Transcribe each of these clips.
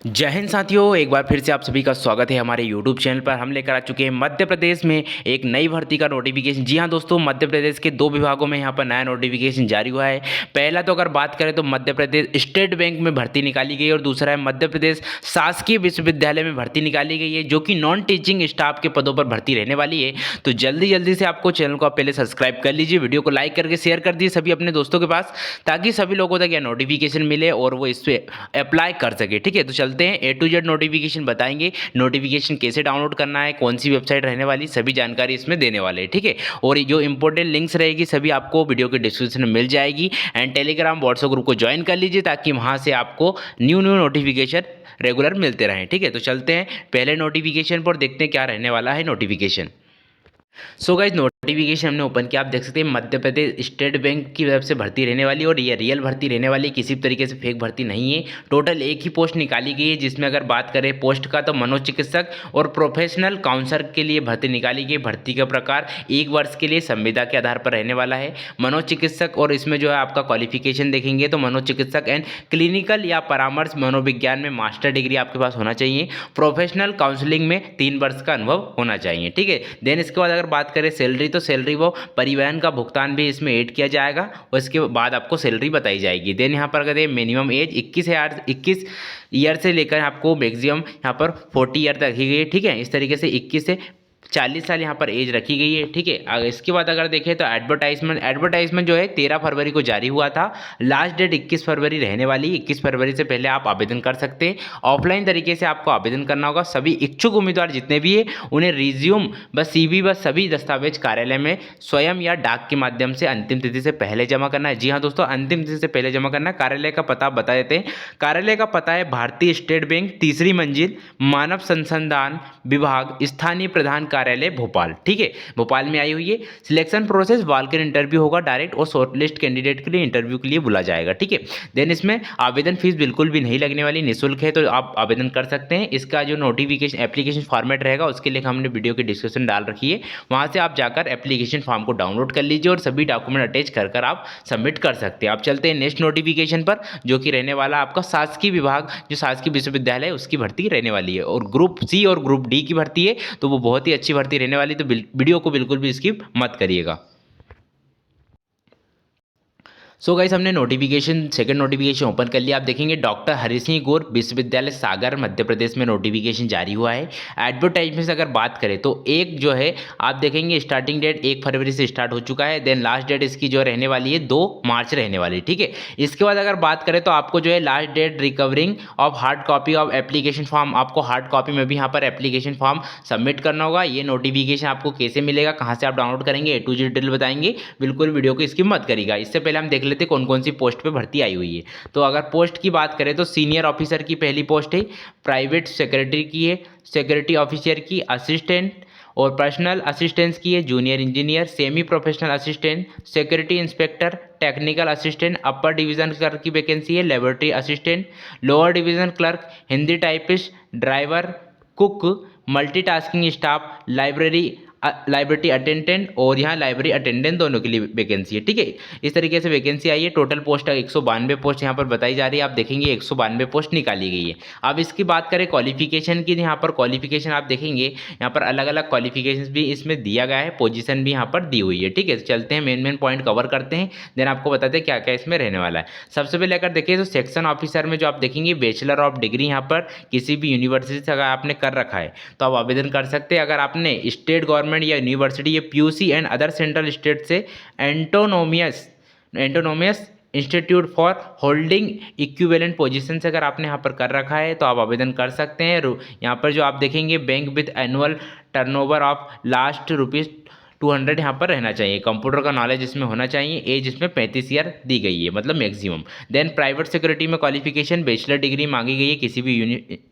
जय हिंद साथियों, एक बार फिर से आप सभी का स्वागत है हमारे YouTube चैनल पर। हम लेकर आ चुके हैं मध्य प्रदेश में एक नई भर्ती का नोटिफिकेशन। जी हां दोस्तों, मध्य प्रदेश के दो विभागों में यहां पर नया नोटिफिकेशन जारी हुआ है। पहला तो अगर बात करें तो मध्य प्रदेश स्टेट बैंक में भर्ती निकाली गई और दूसरा है मध्य प्रदेश शासकीय विश्वविद्यालय में भर्ती निकाली गई है, जो कि नॉन टीचिंग स्टाफ के पदों पर भर्ती रहने वाली है। तो जल्दी जल्दी से आपको चैनल को आप पहले सब्सक्राइब कर लीजिए, वीडियो को लाइक करके शेयर कर दीजिए सभी अपने दोस्तों के पास, ताकि सभी लोगों तक यह नोटिफिकेशन मिले और वो इस पर अप्लाई कर सके। ठीक है, तो चलते हैं A to Z नोटिफिकेशन बताएंगे। नोटिफिकेशन कैसे डाउनलोड करना है, कौन सी वेबसाइट रहने वाली, सभी जानकारी इसमें देने वाले हैं। ठीक है, और जो इंपॉर्टेंट लिंक्स रहेगी सभी आपको वीडियो के डिस्क्रिप्शन में मिल जाएगी। एंड टेलीग्राम व्हाट्सएप ग्रुप को ज्वाइन कर लीजिए, ताकि वहाँ से आपको न्यू नोटिफिकेशन रेगुलर मिलते रहें। ठीक है, तो चलते हैं पहले नोटिफिकेशन पर, देखते हैं क्या रहने वाला है नोटिफिकेशन। सो गाइज, नोटिफिकेशन हमने ओपन किया, आप देख सकते हैं मध्य प्रदेश स्टेट बैंक की तरफ से भर्ती रहने वाली, और ये रियल भर्ती रहने वाली, किसी भी तरीके से फेक भर्ती नहीं है। टोटल एक ही पोस्ट निकाली गई है, जिसमें अगर बात करें पोस्ट का तो मनोचिकित्सक और प्रोफेशनल काउंसलर के लिए भर्ती निकाली गई। भर्ती का प्रकार 1 वर्ष के लिए संविदा के आधार पर रहने वाला है। मनोचिकित्सक, और इसमें जो है आपका क्वालिफिकेशन देखेंगे तो मनोचिकित्सक एंड क्लिनिकल या परामर्श मनोविज्ञान में मास्टर डिग्री आपके पास होना चाहिए। प्रोफेशनल काउंसलिंग में 3 वर्ष का अनुभव होना चाहिए। ठीक है, देन इसके बाद अगर बात करें सैलरी, तो सैलरी वो परिवहन का भुगतान भी इसमें ऐड किया जाएगा और इसके बाद आपको सैलरी बताई जाएगी। देन यहाँ पर अगर ये मिनिमम एज 21 ईयर से लेकर आपको मैक्सिमम यहाँ पर 40 ईयर तक रखी गई है। ठीक है, इस तरीके से 21 से 40 साल यहाँ पर एज रखी गई है। ठीक है, इसके बाद अगर देखें तो एडवर्टाइजमेंट जो है 13 फरवरी को जारी हुआ था। लास्ट डेट 21 फरवरी रहने वाली। 21 फरवरी से पहले आप आवेदन कर सकते हैं। ऑफलाइन तरीके से आपको आवेदन करना होगा। सभी इच्छुक उम्मीदवार जितने भी है उन्हें रिज्यूम व CV व सभी दस्तावेज कार्यालय में स्वयं या डाक के माध्यम से अंतिम तिथि से पहले जमा करना है। जी हाँ दोस्तों, अंतिम तिथि से पहले जमा करना है। कार्यालय का पता बता देते हैं। कार्यालय का पता है भारतीय स्टेट बैंक, 3री मंजिल, मानव संसाधन विभाग, स्थानीय प्रधान कार्यालय भोपाल। ठीक है, भोपाल में आई हुई है। Selection process walk in interview होगा डायरेक्ट, और शॉर्टलिस्ट कैंडिडेट के लिए इंटरव्यू के लिए बुला जाएगा। ठीक है, देन इसमें आवेदन फीस बिल्कुल भी नहीं लगने वाली, निःशुल्क है, तो आप आवेदन कर सकते हैं। इसका जो नोटिफिकेशन एप्लीकेशन फॉर्मेट रहेगा उसके लिए हमने वीडियो की डिस्क्रिप्शन डाल रखी है, वहाँ से आप जाकर एप्लीकेशन फॉर्म को डाउनलोड कर लीजिए और सभी डॉक्यूमेंट अटैच कर आप सबमिट कर सकते हैं। आप चलते हैं नेक्स्ट नोटिफिकेशन पर, जो कि रहने वाला आपका शासकीय विभाग, जो शासकीय विश्वविद्यालय है उसकी भर्ती रहने वाली है, और ग्रुप C और ग्रुप D की भर्ती है, तो वो बहुत ही अच्छी भर्ती रहने वाली, तो वीडियो को बिल्कुल भी स्किप मत करिएगा। सो गाइस, हमने सेकंड नोटिफिकेशन ओपन कर लिया। आप देखेंगे डॉक्टर हरि सिंह गौर विश्वविद्यालय सागर मध्य प्रदेश में नोटिफिकेशन जारी हुआ है। एडवर्टाइजमेंट से अगर बात करें तो एक जो है आप देखेंगे स्टार्टिंग डेट 1 फरवरी से स्टार्ट हो चुका है। देन लास्ट डेट इसकी जो रहने वाली है 2 मार्च रहने वाली है। ठीक है, इसके बाद अगर बात करें तो आपको जो है last date recovering of hard copy of application form, आपको हार्ड कॉपी में भी यहाँ पर एप्लीकेशन फॉर्म सबमिट करना होगा। ये नोटिफिकेशन आपको कैसे मिलेगा, कहाँ से आप डाउनलोड करेंगे, A to Z डिटेल बताएंगे, बिल्कुल वीडियो को स्किप मत करिएगा। इससे पहले हम देख लेते कौन कौन सी पोस्ट पे भर्ती आई हुई है। तो अगर पोस्ट की बात करें तो सीनियर ऑफिसर की पहली पोस्ट है, प्राइवेट सेक्रेटरी की है, सिक्योरिटी ऑफिसर की, असिस्टेंट और पर्सनल असिस्टेंस की है, junior engineer, semi professional assistant, security inspector, technical assistant, upper division clerk की वैकेंसी है, laboratory assistant, lower division clerk, Hindi typist, driver, cook, multitasking staff, library attendant, और यहाँ लाइब्रेरी अटेंडेंट दोनों के लिए वैकेंसी है। ठीक है, इस तरीके से वैकेंसी आई है। टोटल पोस्ट 192 पोस्ट यहाँ पर बताई जा रही है। आप देखेंगे 192 पोस्ट निकाली गई है। अब इसकी बात करें क्वालिफिकेशन की, यहाँ पर क्वालिफिकेशन आप देखेंगे यहाँ पर अलग अलग क्वालिफिकेशन भी इसमें दिया गया है, पोजीशन भी यहाँ पर दी हुई है। ठीक है, तो चलते हैं मेन पॉइंट कवर करते हैं, देन आपको बताते हैं क्या क्या इसमें रहने वाला है। सबसे पहले अगर देखिए तो सेक्शन ऑफिसर में जो आप देखेंगे बैचलर ऑफ डिग्री यहाँ पर किसी भी यूनिवर्सिटी से अगर आपने कर रखा है तो आप आवेदन कर सकते हैं। अगर आपने स्टेट गवर्नमेंट या यूनिवर्सिटी या PUC and other central state से autonomous institute for holding equivalent position से अगर आपने यहाँ पर कर रखा है तो आप आवेदन कर सकते हैं। यहाँ पर जो आप देखेंगे bank with annual turnover of last ₹200 यहाँ पर रहना चाहिए। कंप्यूटर का नॉलेज इसमें होना चाहिए। एज इसमें 35 ईयर दी गई है, मतलब मैक्सिमम। देन प्राइवेट सिक्योरिटी में क्वालिफिकेशन बैचलर डिग्री मांगी गई है किसी भी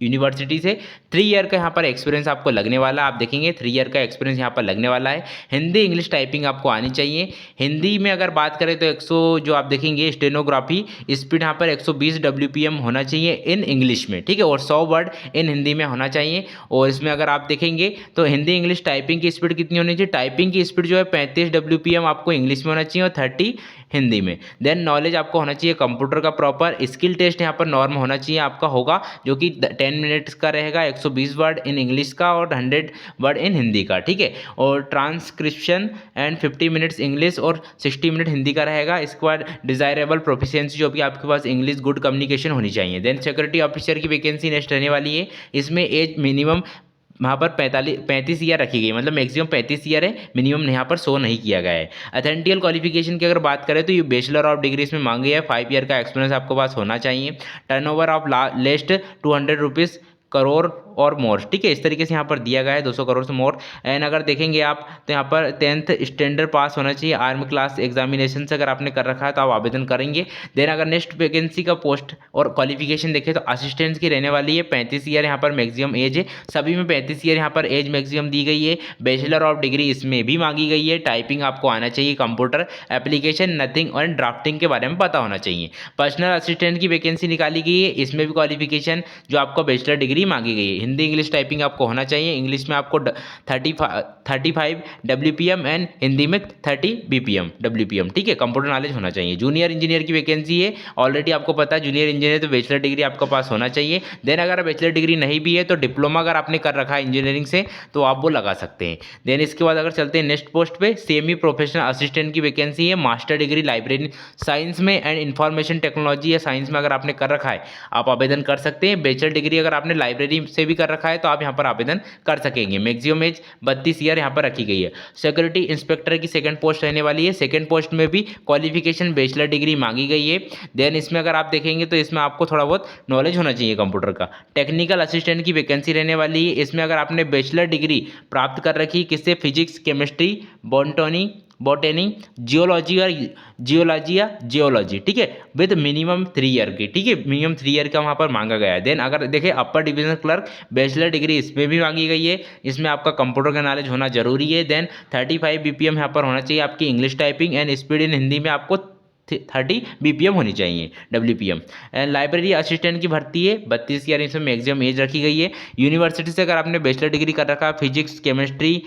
यूनिवर्सिटी से। 3 ईयर का यहाँ पर एक्सपीरियंस आपको लगने वाला, आप देखेंगे 3 ईयर का एक्सपीरियंस यहाँ पर लगने वाला है। हिंदी इंग्लिश टाइपिंग आपको आनी चाहिए। हिंदी में अगर बात करें तो 100 जो आप देखेंगे स्टेनोग्राफी स्पीड यहाँ पर 120 WPM होना चाहिए इन इंग्लिश में। ठीक है, और 100 वर्ड इन हिंदी में होना चाहिए। और इसमें अगर आप देखेंगे तो हिंदी इंग्लिश टाइपिंग की स्पीड कितनी होनी चाहिए, टाइपिंग की की स्पीड जो है 35 WPM आपको इंग्लिश में होना चाहिए और 30 हिंदी में। देन नॉलेज आपको होना चाहिए कंप्यूटर का प्रॉपर। स्किल टेस्ट यहाँ पर नॉर्म होना चाहिए आपका होगा, जो कि 10 मिनट्स का रहेगा, 120 वर्ड इन इंग्लिश का और 100 वर्ड इन हिंदी का, ठीक है। और ट्रांसक्रिप्शन एंड 50 मिनट्स इंग्लिश और 60 मिनट हिंदी का रहेगा। इसके बाद डिजायरेबल प्रोफिशिएंसी, जो कि आपके पास इंग्लिश गुड कम्युनिकेशन होनी चाहिए। देन सिक्योरिटी ऑफिसर की वैकेंसी नेक्स्ट रहने वाली है। इसमें एज मिनिमम वहाँ पर 35 ईयर रखी गई, मतलब मैक्सिमम 35 ईयर है, मिनिमम यहाँ पर शो नहीं किया गया है। अथेंटिकल क्वालिफिकेशन की अगर बात करें तो ये बैचलर ऑफ डिग्री इसमें मांगी है। 5 ईयर का एक्सपीरियंस आपके पास होना चाहिए। टर्नओवर ऑफ लेस्ट 200 रुपीज़ करोड़ और मोर, ठीक है। इस तरीके से यहाँ पर दिया गया है 200 करोड़ से मोर। एंड अगर देखेंगे आप तो यहाँ पर 10th स्टैंडर्ड पास होना चाहिए। आर्मी क्लास एग्जामिनेशन से अगर आपने कर रखा है तो आप आवेदन करेंगे। देन अगर नेक्स्ट वैकेंसी का पोस्ट और क्वालिफिकेशन देखें तो असिस्टेंट की रहने वाली है। 35 ईयर यहाँ पर मैक्सिमम एज है, सभी में 35 ईयर यहाँ पर एज मैक्सिमम दी गई है। बैचलर ऑफ डिग्री इसमें भी मांगी गई है। टाइपिंग आपको आना चाहिए, कंप्यूटर एप्लीकेशन नथिंग और ड्राफ्टिंग के बारे में पता होना चाहिए। पर्सनल असिस्टेंट की वैकेंसी निकाली गई है, इसमें भी क्वालिफिकेशन जो आपको बैचलर डिग्री मांगी गई है। हिंदी इंग्लिश टाइपिंग आपको होना चाहिए। इंग्लिश में आपको 35 WPM एंड हिंदी में 30 BPM WPM, ठीक है। कंप्यूटर नॉलेज होना चाहिए। जूनियर इंजीनियर की वैकेंसी है, ऑलरेडी आपको पता है जूनियर इंजीनियर तो बैचलर डिग्री आपके पास होना चाहिए। देन अगर बैचलर डिग्री नहीं भी है तो डिप्लोमा अगर आपने कर रखा है इंजीनियरिंग से तो आप वो लगा सकते हैं। देन इसके बाद अगर चलते हैं नेक्स्ट पोस्ट पे, सेमी प्रोफेशनल असिस्टेंट की वैकेंसी है। मास्टर डिग्री लाइब्रेरी साइंस में एंड इंफॉर्मेशन टेक्नोलॉजी या साइंस में अगर आपने कर रखा है आप आवेदन कर सकते हैं। बैचलर डिग्री अगर आपने लाइब्रेरी से भी कर रखा है तो आप यहाँ पर आवेदन कर सकेंगे। मैक्सिमम एज 32 ईयर यहाँ पर रखी गई है। सिक्योरिटी इंस्पेक्टर की सेकंड पोस्ट रहने वाली है। सेकंड पोस्ट में भी क्वालिफिकेशन बैचलर डिग्री मांगी गई है। देन इसमें अगर आप देखेंगे तो इसमें आपको थोड़ा बहुत नॉलेज होना चाहिए कंप्यूटर का। टेक्निकल असिस्टेंट की वैकेंसी रहने वाली है। इसमें अगर आपने बैचलर डिग्री प्राप्त कर रखी किससे, फिजिक्स, केमिस्ट्री, बॉटनी, जियोलॉजी या जियोलॉजी, ठीक है, विद मिनिमम 3 ईयर की, ठीक है, मिनिमम 3 ईयर का वहाँ पर मांगा गया है। देन अगर देखें upper division clerk bachelor degree इसमें भी मांगी गई है। इसमें आपका कंप्यूटर का नॉलेज होना जरूरी है। देन 35 BPM यहाँ पर होना चाहिए आपकी English typing and speed in Hindi में आपको 30 BPM होनी चाहिए WPM। एंड लाइब्रेरी असिस्टेंट की भर्ती है, 32 ईयर इसमें मैक्सिमम एज रखी गई है। यूनिवर्सिटी से अगर आपने बैचलर डिग्री कर रखा है फिजिक्स, केमिस्ट्री,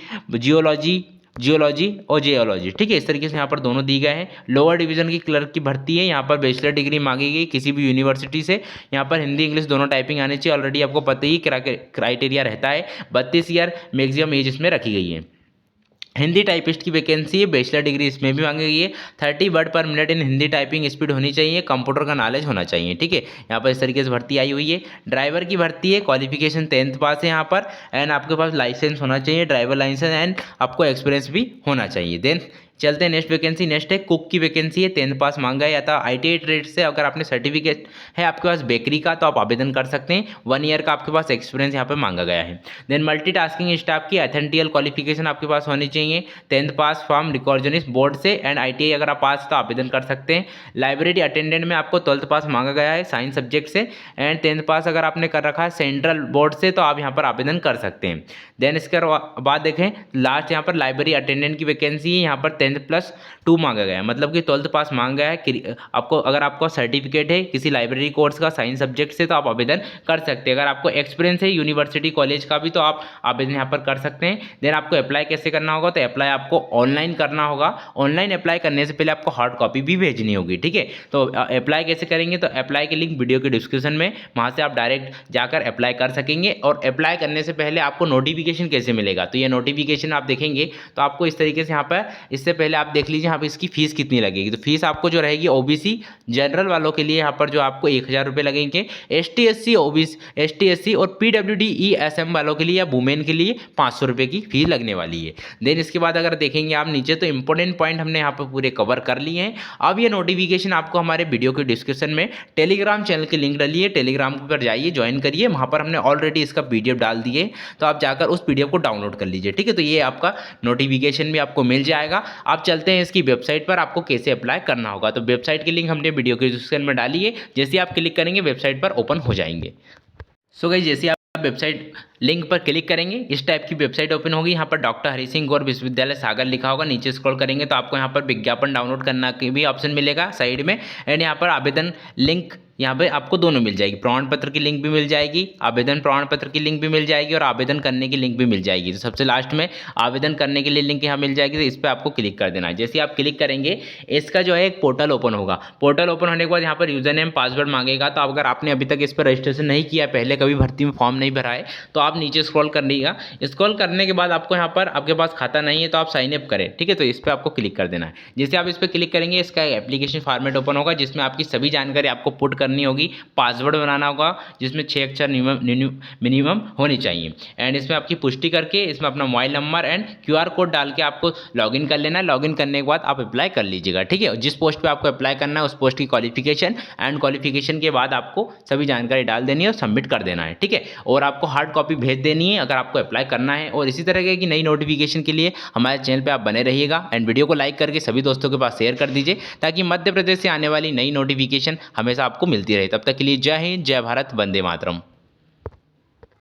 जियोलॉजी और जियोलॉजी, ठीक है, इस तरीके से यहाँ पर दोनों दी गए हैं। लोअर डिवीजन की क्लर्क की भर्ती है, यहाँ पर बैचलर डिग्री मांगी गई किसी भी यूनिवर्सिटी से। यहाँ पर हिंदी इंग्लिश दोनों टाइपिंग आनी चाहिए। ऑलरेडी आपको पता ही क्राइटेरिया रहता है। 32 ईयर मैक्सिमम एज इसमें रखी गई है। हिंदी टाइपिस्ट की वैकेंसी है, बैचलर डिग्री इसमें भी मांगी गई है। 30 वर्ड पर minute in Hindi typing speed होनी चाहिए। कंप्यूटर का नॉलेज होना चाहिए, ठीक है। यहाँ पर इस तरीके से भर्ती आई हुई है। ड्राइवर की भर्ती है, क्वालिफिकेशन 10th पास है यहाँ पर एंड आपके पास लाइसेंस होना चाहिए, ड्राइवर लाइसेंस एंड आपको एक्सपीरियंस भी होना चाहिए। देन चलते हैं नेक्स्ट वैकेंसी। नेक्स्ट है कुक की वैकेंसी है, 10th पास मांगा है या था ITI ट्रेड से। अगर आपने सर्टिफिकेट है आपके पास बेकरी का तो आप आवेदन कर सकते हैं। 1 ईयर का आपके पास एक्सपीरियंस यहाँ पे मांगा गया है। देन मल्टीटास्किंग स्टाफ की अथेंटिकल क्वालिफिकेशन आपके पास होनी चाहिए, 10th पास फ्रॉम रिकॉर्जनिस्ट बोर्ड से एंड ITI अगर आप पास तो आवेदन कर सकते हैं। लाइब्रेरी अटेंडेंट में आपको 12th पास मांगा गया है साइंस सब्जेक्ट से एंड 10th पास अगर आपने कर रखा है सेंट्रल बोर्ड से तो आप यहाँ पर आवेदन कर सकते हैं। देन इसके बाद देखें लास्ट यहाँ पर लाइब्रेरी अटेंडेंट की वैकेंसी है। यहाँ पर 10+2 मांगा गया है, मतलब कि 12th पास मांगा गया है। आपको अगर आपको सर्टिफिकेट है किसी लाइब्रेरी कोर्स का साइंस सब्जेक्ट से तो आप आवेदन कर सकते हैं। अगर आपको एक्सपीरियंस है यूनिवर्सिटी कॉलेज का भी तो आप आवेदन यहाँ पर कर सकते हैं। देन आपको अप्लाई कैसे करना होगा, तो अप्लाई आपको ऑनलाइन करना होगा। ऑनलाइन अप्लाई करने से पहले आपको हार्ड कॉपी भी भेजनी होगी, ठीक है। तो अप्लाई कैसे करेंगे, तो अप्लाई के लिंक वीडियो के डिस्क्रिप्शन में, वहाँ से आप डायरेक्ट जाकर अप्लाई कर सकेंगे। और अप्लाई करने से पहले आपको नोटिफिकेशन कैसे मिलेगा, तो ये नोटिफिकेशन आप देखेंगे तो आपको इस तरीके से यहाँ पर, इससे पहले आप देख लीजिए यहाँ पर इसकी फीस कितनी लगेगी। तो फीस आपको जो रहेगी OBC जनरल वालों के लिए यहाँ पर जो आपको 1000 रुपये लगेंगे। ST SC और PWD ESM वालों के लिए या वुमेन के लिए 500 रुपये की फीस लगने वाली है। देन इसके बाद अगर देखेंगे आप नीचे तो इंपॉर्टेंट पॉइंट हमने यहाँ पर पूरे कवर कर लिए हैं। अब ये नोटिफिकेशन आपको हमारे वीडियो के डिस्क्रिप्शन में टेलीग्राम चैनल की लिंक डालिए, टेलीग्राम पर जाइए, ज्वाइन करिए। वहाँ पर हमने ऑलरेडी इसका PDF डाल दिए, तो आप जाकर उस PDF को डाउनलोड कर लीजिए, ठीक है। तो ये आपका नोटिफिकेशन भी आपको मिल जाएगा। आप चलते हैं इसकी वेबसाइट पर, आपको कैसे अप्लाई करना होगा। तो वेबसाइट की लिंक हमने वीडियो के डिस्क्रिप्शन में डाली है, जैसे आप क्लिक करेंगे वेबसाइट पर ओपन हो जाएंगे। सो गाइस जैसे आप वेबसाइट लिंक पर क्लिक करेंगे, इस टाइप की वेबसाइट ओपन होगी। यहाँ पर डॉक्टर हरि सिंह गौर विश्वविद्यालय सागर लिखा होगा। नीचे स्क्रॉल करेंगे तो आपको यहाँ पर विज्ञापन डाउनलोड करना की भी ऑप्शन मिलेगा साइड में। एंड यहाँ पर आवेदन लिंक, यहाँ पे आपको दोनों मिल जाएगी, प्रमाण पत्र की लिंक भी मिल जाएगी, आवेदन प्रमाण पत्र की लिंक भी मिल जाएगी और आवेदन करने की लिंक भी मिल जाएगी। तो सबसे लास्ट में आवेदन करने के लिए लिंक यहाँ मिल जाएगी, तो इस पर आपको क्लिक कर देना है। जैसे आप क्लिक करेंगे इसका जो है एक पोर्टल ओपन होगा। पोर्टल ओपन होने के बाद यहाँ पर यूजर नेम पासवर्ड मांगेगा। तो अगर आपने अभी तक इस पर रजिस्ट्रेशन नहीं किया, पहले कभी भर्ती में फॉर्म नहीं भरा है, तो आप नीचे स्क्रॉल करिएगा। स्क्रॉल करने के बाद आपको यहाँ पर, आपके पास खाता नहीं है तो आप साइन अप करें, ठीक है। तो इस पर आपको क्लिक कर देना है। जैसे आप इस पर क्लिक करेंगे इसका एप्लीकेशन फॉर्मेट ओपन होगा, जिसमें आपकी सभी जानकारी आपको पुट करनी होगी। पासवर्ड बनाना होगा जिसमें 6 अक्षर मिनिमम होनी चाहिए। एंड इसमें आपकी पुष्टि करके इसमें अपना mobile number and QR code डाल के आपको लॉगिन कर लेना है। लॉगिन करने के बाद आप अप्लाई कर लीजिएगा, ठीक है। जिस पोस्ट पे आपको अप्लाई करना है उस पोस्ट की क्वालिफिकेशन एंड क्वालिफिकेशन के बाद आपको सभी जानकारी डाल देनी है और सबमिट कर देना है, ठीक है। और आपको हार्ड कॉपी भेज देनी है अगर आपको अप्लाई करना है। और इसी तरह की नई नोटिफिकेशन के लिए हमारे चैनल पर आप बने रहिएगा। एंड वीडियो को लाइक करके सभी दोस्तों के पास शेयर कर दीजिए, ताकि मध्य प्रदेश से आने वाली नई नोटिफिकेशन हमेशा आपको मिलती रहे। तब तक के लिए जय हिंद, जय भारत, वंदे मातरम।